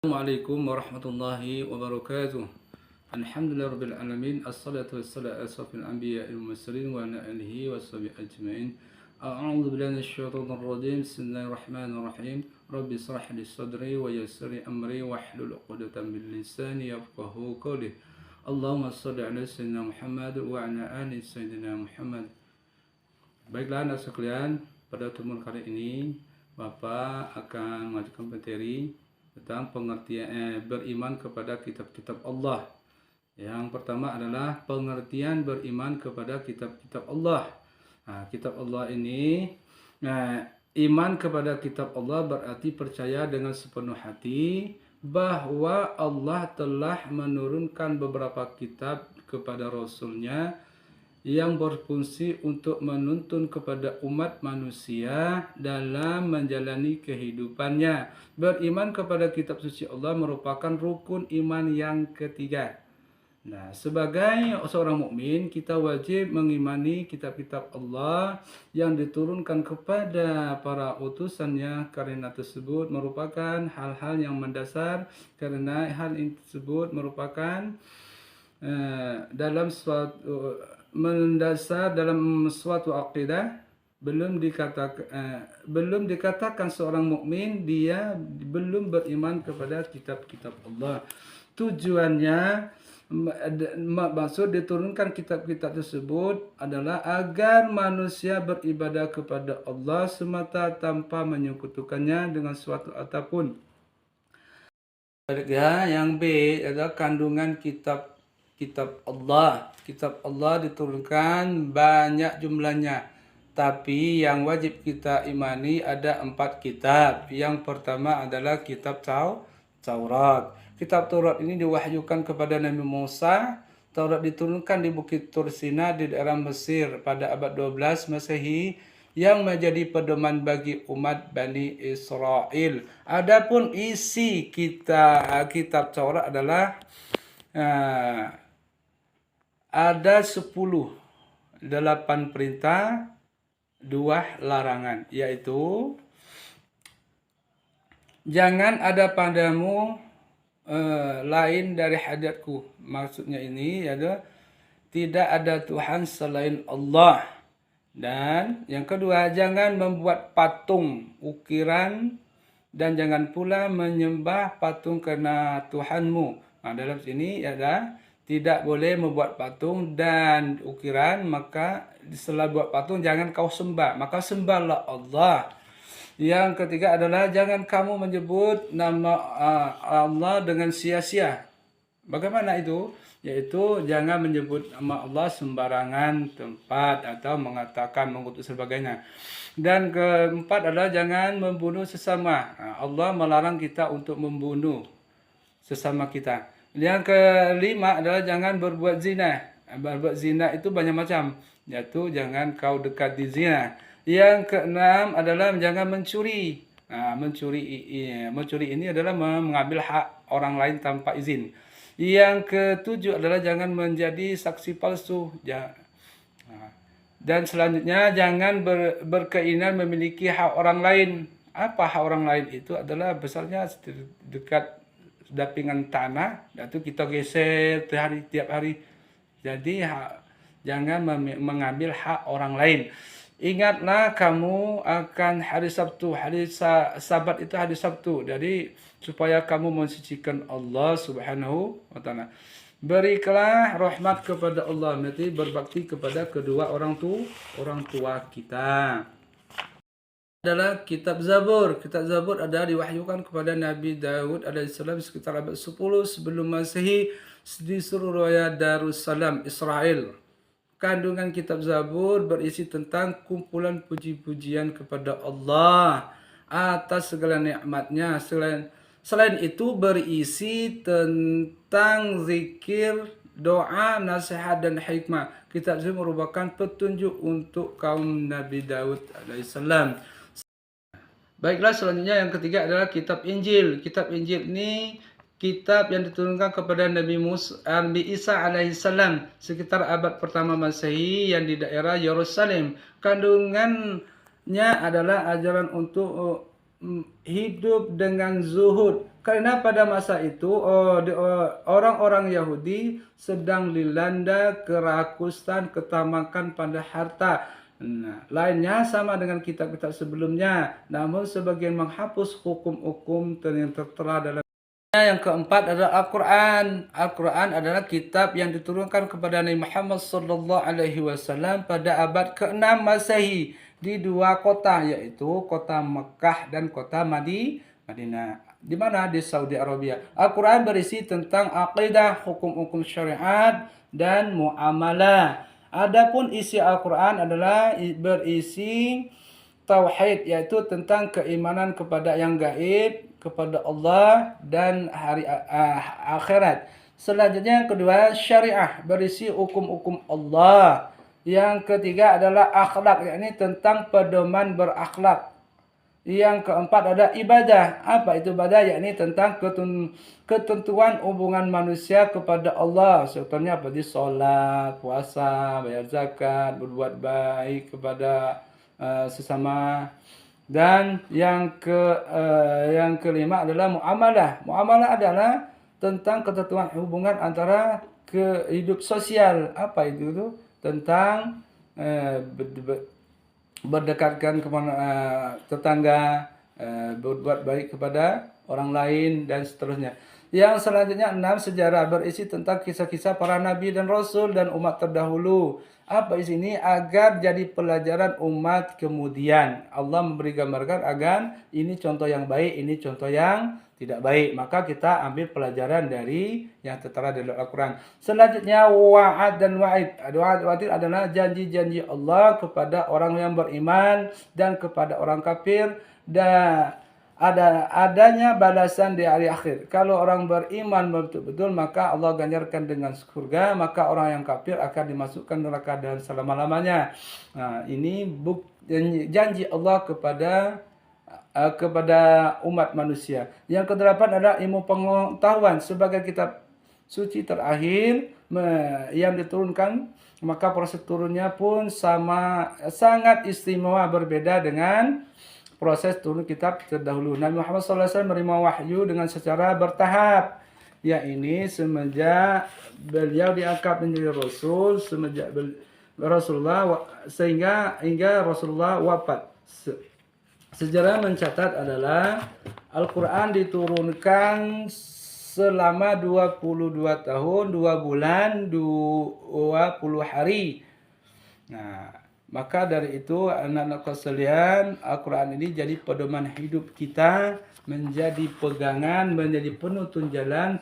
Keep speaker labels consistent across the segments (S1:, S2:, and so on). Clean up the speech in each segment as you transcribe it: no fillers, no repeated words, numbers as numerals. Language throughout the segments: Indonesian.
S1: Assalamualaikum warahmatullahi wabarakatuh. Alhamdulillah alamin. Assalatu wassalamu ala asrafil anbiya'i wal mursalin wa ala alihi washabihi ajmain. A'udzu billahi minasyaitonir rajim. Bismillahirrahmanirrahim. Rabbi shrah li sadri wa yassir li amri wahlul 'uqdatam min lisani yafqahu qawli. Allahumma shalli ala sayyidina Muhammad wa ala ali sayyidina Muhammad. Baiklah anak sekalian, pada pertemuan kali ini Bapak akan mengajukan materi tentang pengertian beriman kepada kitab-kitab Allah. Yang pertama adalah pengertian beriman kepada kitab-kitab Allah. Kitab Allah ini, iman kepada kitab Allah berarti percaya dengan sepenuh hati bahwa Allah telah menurunkan beberapa kitab kepada Rasulnya yang berfungsi untuk menuntun kepada umat manusia dalam menjalani kehidupannya. Beriman kepada kitab suci Allah merupakan rukun iman yang ketiga. Nah, sebagai seorang mukmin, kita wajib mengimani kitab-kitab Allah yang diturunkan kepada para utusannya, karena tersebut merupakan hal-hal yang mendasar, karena hal tersebut merupakan dalam suatu mendasar dalam suatu akidah. Belum dikatakan seorang mukmin dia belum beriman kepada kitab-kitab Allah. Tujuannya, maksud diturunkan kitab-kitab tersebut adalah agar manusia beribadah kepada Allah semata tanpa menyekutukannya dengan suatu apapun. Yang B adalah kandungan kitab Allah. Kitab Allah diturunkan banyak jumlahnya, tapi yang wajib kita imani ada 4 kitab. Yang pertama adalah kitab Taurat. Kitab Taurat ini diwahyukan kepada Nabi Musa. Taurat diturunkan di Bukit Tursina di daerah Mesir pada abad 12 Masehi, yang menjadi pedoman bagi umat Bani Israel. Adapun isi kitab Taurat adalah ada 8 perintah, 2 larangan, yaitu jangan ada padamu lain dari hadatku. Maksudnya ini adalah tidak ada Tuhan selain Allah. Dan yang kedua, jangan membuat patung ukiran dan jangan pula menyembah patung karena Tuhanmu. Dalam sini ada tidak boleh membuat patung dan ukiran, maka setelah buat patung jangan kau sembah, maka sembahlah Allah. Yang ketiga adalah jangan kamu menyebut nama Allah dengan sia-sia. Bagaimana itu? Yaitu jangan menyebut nama Allah sembarangan tempat atau mengatakan mengutus sebagainya. Dan keempat adalah jangan membunuh sesama. Allah melarang kita untuk membunuh sesama kita. Yang kelima adalah jangan berbuat zina. Berbuat zina itu banyak macam, yaitu jangan kau dekat di zina. Yang keenam adalah jangan mencuri. Mencuri ini adalah mengambil hak orang lain tanpa izin. Yang ketujuh adalah jangan menjadi saksi palsu. Dan selanjutnya jangan berkeinginan memiliki hak orang lain. Apa hak orang lain itu? Adalah besarnya dekat dapingan tanah, itu kita geser tiap hari. Jadi jangan mengambil hak orang lain. Ingatlah kamu akan hari Sabtu, hari Sabat itu hari Sabtu. Jadi supaya kamu mensucikan Allah Subhanahu wa taala. Berikanlah rahmat kepada Allah, nanti berbakti kepada kedua orang tua kita. Adalah kitab Zabur. Kitab Zabur adalah diwahyukan kepada Nabi Daud alaihissalam sekitar abad 10 sebelum Masehi di Suraya Darussalam, Israel. Kandungan kitab Zabur berisi tentang kumpulan puji-pujian kepada Allah atas segala nikmatnya. Selain itu berisi tentang zikir, doa, nasihat dan hikmah. Kitab Zabur merupakan petunjuk untuk kaum Nabi Daud alaihissalam. Baiklah, selanjutnya yang ketiga adalah kitab Injil. Kitab Injil ini kitab yang diturunkan kepada Nabi Isa alaihissalam sekitar abad pertama Masehi yang di daerah Yerusalem. Kandungannya adalah ajaran untuk hidup dengan zuhud. Karena pada masa itu orang-orang Yahudi sedang dilanda kerakusan, ketamakan pada harta. Nah, lainnya sama dengan kitab-kitab sebelumnya, namun sebagian menghapus hukum-hukum yang tertera dalam. Yang keempat adalah Al-Quran. Al-Quran adalah kitab yang diturunkan kepada Nabi Muhammad SAW pada abad ke-6 Masehi di dua kota, yaitu kota Mekah dan kota Madinah. Di mana? Di Saudi Arabia. Al-Quran berisi tentang akidah, hukum-hukum syariat, dan muamalah. Adapun isi Al-Quran adalah berisi tauhid, yaitu tentang keimanan kepada yang gaib, kepada Allah dan hari akhirat. Selanjutnya yang kedua syariah, berisi hukum-hukum Allah. Yang ketiga adalah akhlak, yakni tentang pedoman berakhlak. Yang keempat ada ibadah. Apa itu ibadah? Yakni tentang ketentuan hubungan manusia kepada Allah. Contohnya seperti sholat, puasa, bayar zakat, berbuat baik kepada sesama. Dan yang kelima adalah muamalah. Muamalah adalah tentang ketentuan hubungan antara hidup sosial. Apa itu? Tentang berdekatkan kepada tetangga, berbuat baik kepada orang lain, dan seterusnya. Yang selanjutnya 6, sejarah, berisi tentang kisah-kisah para nabi dan rasul dan umat terdahulu. Apa isi ini? Agar jadi pelajaran umat kemudian. Allah memberi gambarkan agar ini contoh yang baik, ini contoh yang tidak baik. Maka kita ambil pelajaran dari yang tertera dalam Al-Quran. Selanjutnya wa'ad dan wa'id. Wa'id adalah janji-janji Allah kepada orang yang beriman dan kepada orang kafir, dan adanya balasan di hari akhir. Kalau orang beriman betul-betul, maka Allah ganjarkan dengan surga, maka orang yang kafir akan dimasukkan neraka dan selama-lamanya. Nah, ini janji Allah kepada umat manusia. Yang kedelapan adalah ilmu pengetahuan sebagai kitab suci terakhir yang diturunkan, maka proses turunnya pun sangat istimewa, berbeda dengan proses turun kitab terdahulu. Nabi Muhammad SAW menerima wahyu dengan secara bertahap. Ya, ini semenjak beliau diangkat menjadi rasul, semenjak Rasulullah hingga Rasulullah wafat. Sejarah mencatat adalah Al-Quran diturunkan selama 22 tahun, 2 bulan, 20 hari. Nah, maka dari itu anak-anak sekalian, Al-Quran ini jadi pedoman hidup kita, menjadi pegangan, menjadi penuntun jalan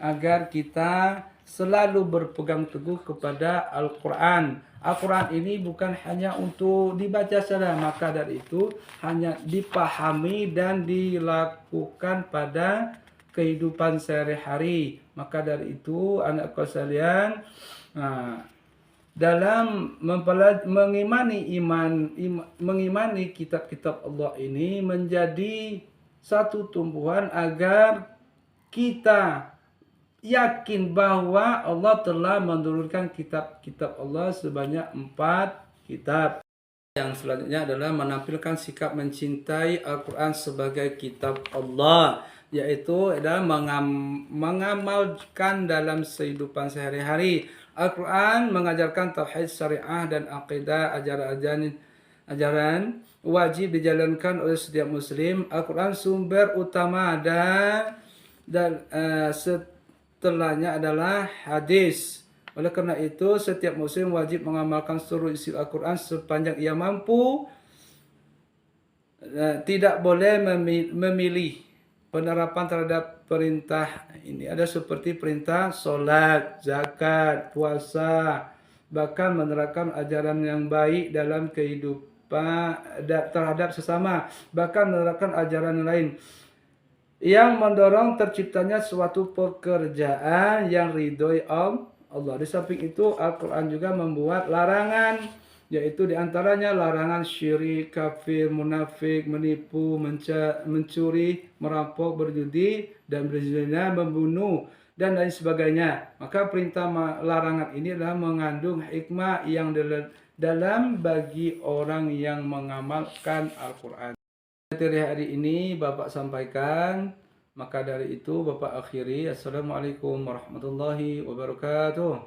S1: agar kita selalu berpegang teguh kepada Al-Quran. Al-Quran ini bukan hanya untuk dibaca saja, maka dari itu hanya dipahami dan dilakukan pada kehidupan sehari-hari. Maka dari itu anak-anak sekalian, dalam mengimani kitab-kitab Allah ini menjadi satu tumbuhan agar kita yakin bahwa Allah telah menurunkan kitab-kitab Allah sebanyak 4 kitab. Yang selanjutnya adalah menampilkan sikap mencintai Al-Quran sebagai kitab Allah, yaitu adalah mengamalkan dalam kehidupan sehari-hari. Al-Quran mengajarkan tauhid, syariah, dan akidah. Ajaran wajib dijalankan oleh setiap muslim. Al-Quran sumber utama dan setelahnya adalah hadis. Oleh karena itu, setiap muslim wajib mengamalkan seluruh isi Al-Quran sepanjang ia mampu. Tidak boleh memilih penerapan terhadap perintah ini. Ada seperti perintah solat, zakat, puasa, bahkan menerapkan ajaran yang baik dalam kehidupan terhadap sesama, bahkan menerapkan ajaran lain yang mendorong terciptanya suatu pekerjaan yang ridhoi Allah. Di samping itu, Al-Quran juga membuat larangan, yaitu diantaranya larangan syirik, kafir, munafik, menipu, mencuri, merampok, berjudi, dan berzina, membunuh, dan lain sebagainya. Maka perintah larangan ini adalah mengandung hikmah yang dalam bagi orang yang mengamalkan Al-Quran. Materi hari ini Bapak sampaikan, maka dari itu Bapak akhiri. Assalamualaikum warahmatullahi wabarakatuh.